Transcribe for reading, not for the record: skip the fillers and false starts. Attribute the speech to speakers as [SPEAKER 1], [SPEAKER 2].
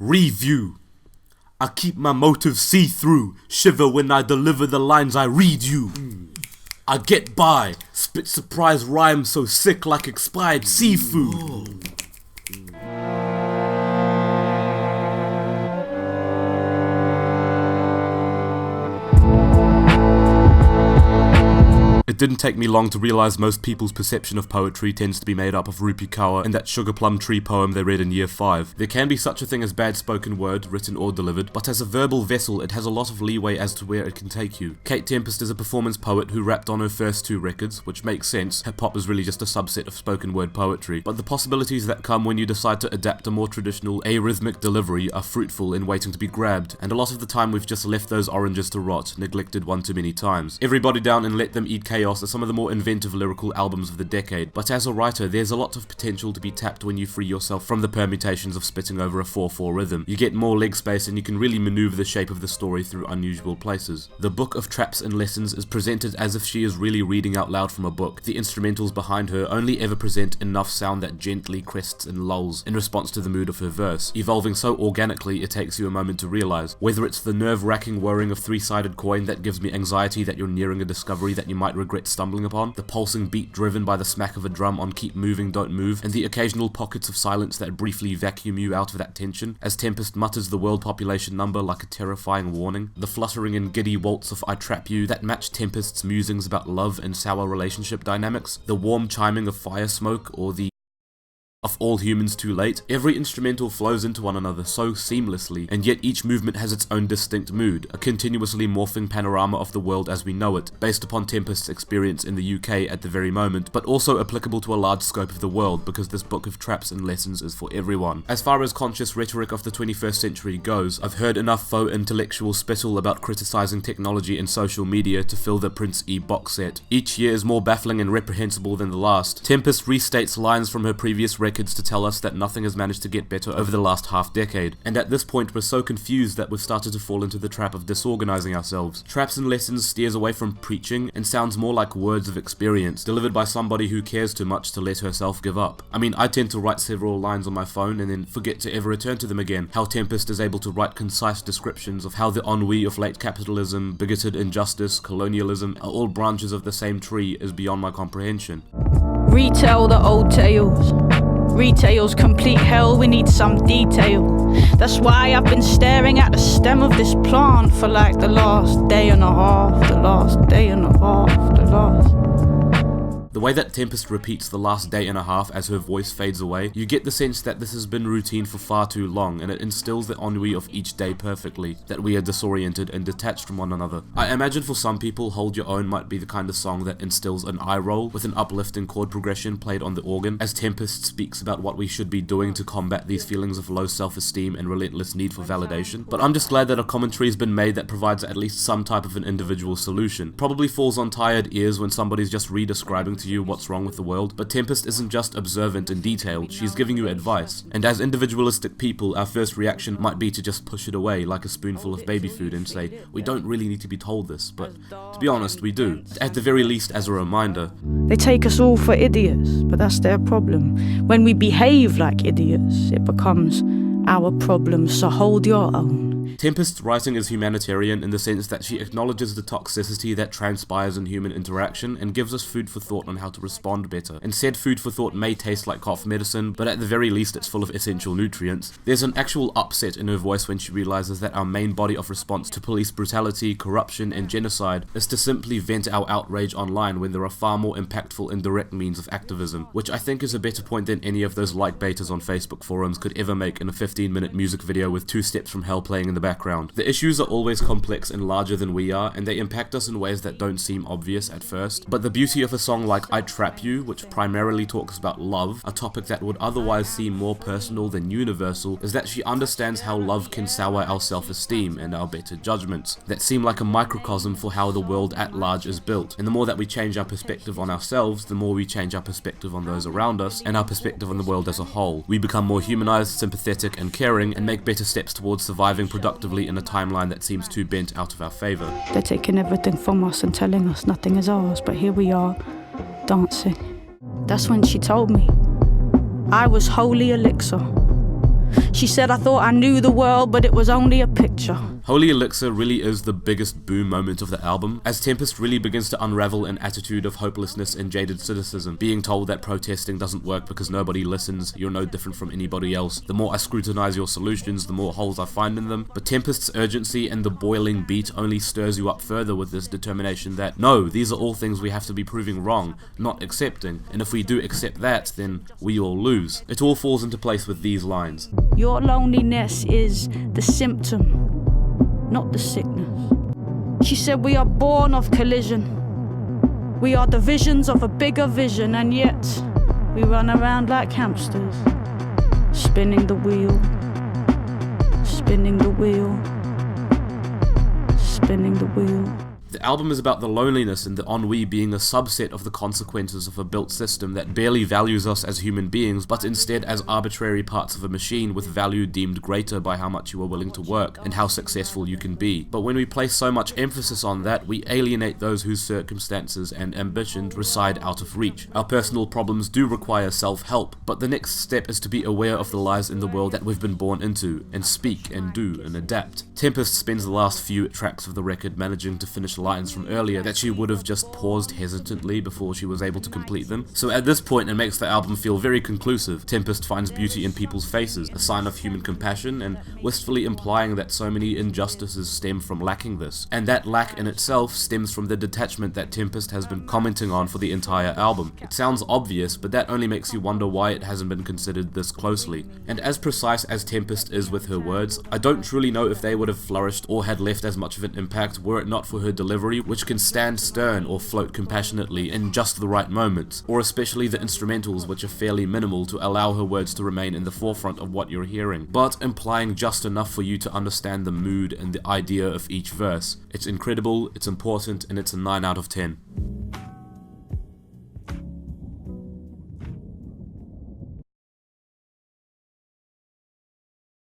[SPEAKER 1] Review. I keep my motives see-through, shiver when I deliver the lines I read you. I get by, spit surprise rhymes so sick like expired seafood. It didn't take me long to realise most people's perception of poetry tends to be made up of Rupi Kaur and that sugar plum tree poem they read in year 5. There can be such a thing as bad spoken word, written or delivered, but as a verbal vessel it has a lot of leeway as to where it can take you. Kate Tempest is a performance poet who rapped on her first 2 records, which makes sense, hip-hop is really just a subset of spoken word poetry, but the possibilities that come when you decide to adapt a more traditional, arrhythmic delivery are fruitful in waiting to be grabbed, and a lot of the time we've just left those oranges to rot, neglected one too many times. Everybody Down and Let Them Eat Chaos are some of the more inventive lyrical albums of the decade, but as a writer there's a lot of potential to be tapped when you free yourself from the permutations of spitting over a 4/4 rhythm. You get more leg space and you can really maneuver the shape of the story through unusual places. The Book of Traps and Lessons is presented as if she is really reading out loud from a book. The instrumentals behind her only ever present enough sound that gently crests and lulls in response to the mood of her verse, evolving so organically it takes you a moment to realise. Whether it's the nerve-wracking whirring of three-sided coin that gives me anxiety that you're nearing a discovery that you might regret stumbling upon, the pulsing beat driven by the smack of a drum on Keep Moving Don't Move, and the occasional pockets of silence that briefly vacuum you out of that tension as Tempest mutters the world population number like a terrifying warning, the fluttering and giddy waltz of I Trap You that match Tempest's musings about love and sour relationship dynamics, the warm chiming of Firesmoke or the of All Humans Too Late. Every instrumental flows into one another so seamlessly, and yet each movement has its own distinct mood, a continuously morphing panorama of the world as we know it, based upon Tempest's experience in the UK at the very moment, but also applicable to a large scope of the world, because this book of traps and lessons is for everyone. As far as conscious rhetoric of the 21st century goes, I've heard enough faux intellectual spittle about criticising technology and social media to fill the Prince E box set. Each year is more baffling and reprehensible than the last. Tempest restates lines from her previous records to tell us that nothing has managed to get better over the last half-decade, and at this point we're so confused that we've started to fall into the trap of disorganizing ourselves. Traps and Lessons steers away from preaching and sounds more like words of experience, delivered by somebody who cares too much to let herself give up. I mean, I tend to write several lines on my phone and then forget to ever return to them again. How Tempest is able to write concise descriptions of how the ennui of late capitalism, bigoted injustice, colonialism are all branches of the same tree is beyond my comprehension.
[SPEAKER 2] Retell the old tales. Retail's complete hell, we need some detail. That's why I've been staring at the stem of this plant for like the last day and a half, The way that Tempest repeats the last day and a half as her voice fades away, you get the sense that this has been routine for far too long, and it instills the ennui of each day perfectly, that we are disoriented and detached from one another. I imagine for some people, Hold Your Own might be the kind of song that instills an eye roll with an uplifting chord progression played on the organ, as Tempest speaks about what we should be doing to combat these feelings of low self-esteem and relentless need for validation. But I'm just glad that a commentary has been made that provides at least some type of an individual solution. Probably falls on tired ears when somebody's just re-describing to you what's wrong with the world, but Tempest isn't just observant and detailed, she's giving you advice. And as individualistic people, our first reaction might be to just push it away like a spoonful of baby food and say, we don't really need to be told this, but to be honest, we do. At the very least as a reminder. They take us all for idiots, but that's their problem. When we behave like idiots, it becomes our problem, so hold your own.
[SPEAKER 1] Tempest's writing is humanitarian in the sense that she acknowledges the toxicity that transpires in human interaction and gives us food for thought on how to respond better. And said food for thought may taste like cough medicine, but at the very least it's full of essential nutrients. There's an actual upset in her voice when she realizes that our main body of response to police brutality, corruption, and genocide is to simply vent our outrage online when there are far more impactful indirect means of activism, which I think is a better point than any of those like betas on Facebook forums could ever make in a 15-minute music video with 2 Steps from Hell playing in the background. The issues are always complex and larger than we are, and they impact us in ways that don't seem obvious at first, but the beauty of a song like I Trap You, which primarily talks about love, a topic that would otherwise seem more personal than universal, is that she understands how love can sour our self-esteem and our better judgments, that seem like a microcosm for how the world at large is built, and the more that we change our perspective on ourselves, the more we change our perspective on those around us, and our perspective on the world as a whole. We become more humanized, sympathetic, and caring, and make better steps towards surviving productively in a timeline that seems too bent out of our favour.
[SPEAKER 2] They're taking everything from us and telling us nothing is ours, but here we are, dancing. That's when she told me I was holy Elixir.
[SPEAKER 3] She said I thought I knew the world, but it was only a picture.
[SPEAKER 2] Holy Elixir really is the biggest boom moment of the album, as Tempest really begins to unravel an attitude of hopelessness and jaded cynicism, being told that protesting doesn't work because nobody listens, you're no different from anybody else. The more I scrutinize your solutions, the more holes I find in them. But Tempest's urgency and the boiling beat only stirs you up further with this determination that, no, these are all things we have to be proving wrong, not accepting, and if we do accept that, then we all lose. It all falls into place with these lines.
[SPEAKER 3] Your loneliness is the symptom, not the sickness. She said we are born of collision. We are the visions of a bigger vision, and yet we run around like hamsters, spinning the wheel, spinning the wheel, spinning the wheel.
[SPEAKER 2] The album is about the loneliness and the ennui being a subset of the consequences of a built system that barely values us as human beings, but instead as arbitrary parts of a machine with value deemed greater by how much you are willing to work and how successful you can be. But when we place so much emphasis on that, we alienate those whose circumstances and ambitions reside out of reach. Our personal problems do require self-help, but the next step is to be aware of the lies in the world that we've been born into, and speak and do and adapt. Tempest spends the last few tracks of the record managing to finish lines from earlier that she would have just paused hesitantly before she was able to complete them. So at this point, it makes the album feel very conclusive. Tempest finds beauty in people's faces, a sign of human compassion, and wistfully implying that so many injustices stem from lacking this. And that lack in itself stems from the detachment that Tempest has been commenting on for the entire album. It sounds obvious, but that only makes you wonder why it hasn't been considered this closely. And as precise as Tempest is with her words, I don't truly know if they would have flourished or had left as much of an impact were it not for her delivery, which can stand stern or float compassionately in just the right moments, or especially the instrumentals, which are fairly minimal to allow her words to remain in the forefront of what you're hearing, but implying just enough for you to understand the mood and the idea of each verse. It's incredible, it's important, and it's a 9 out of 10.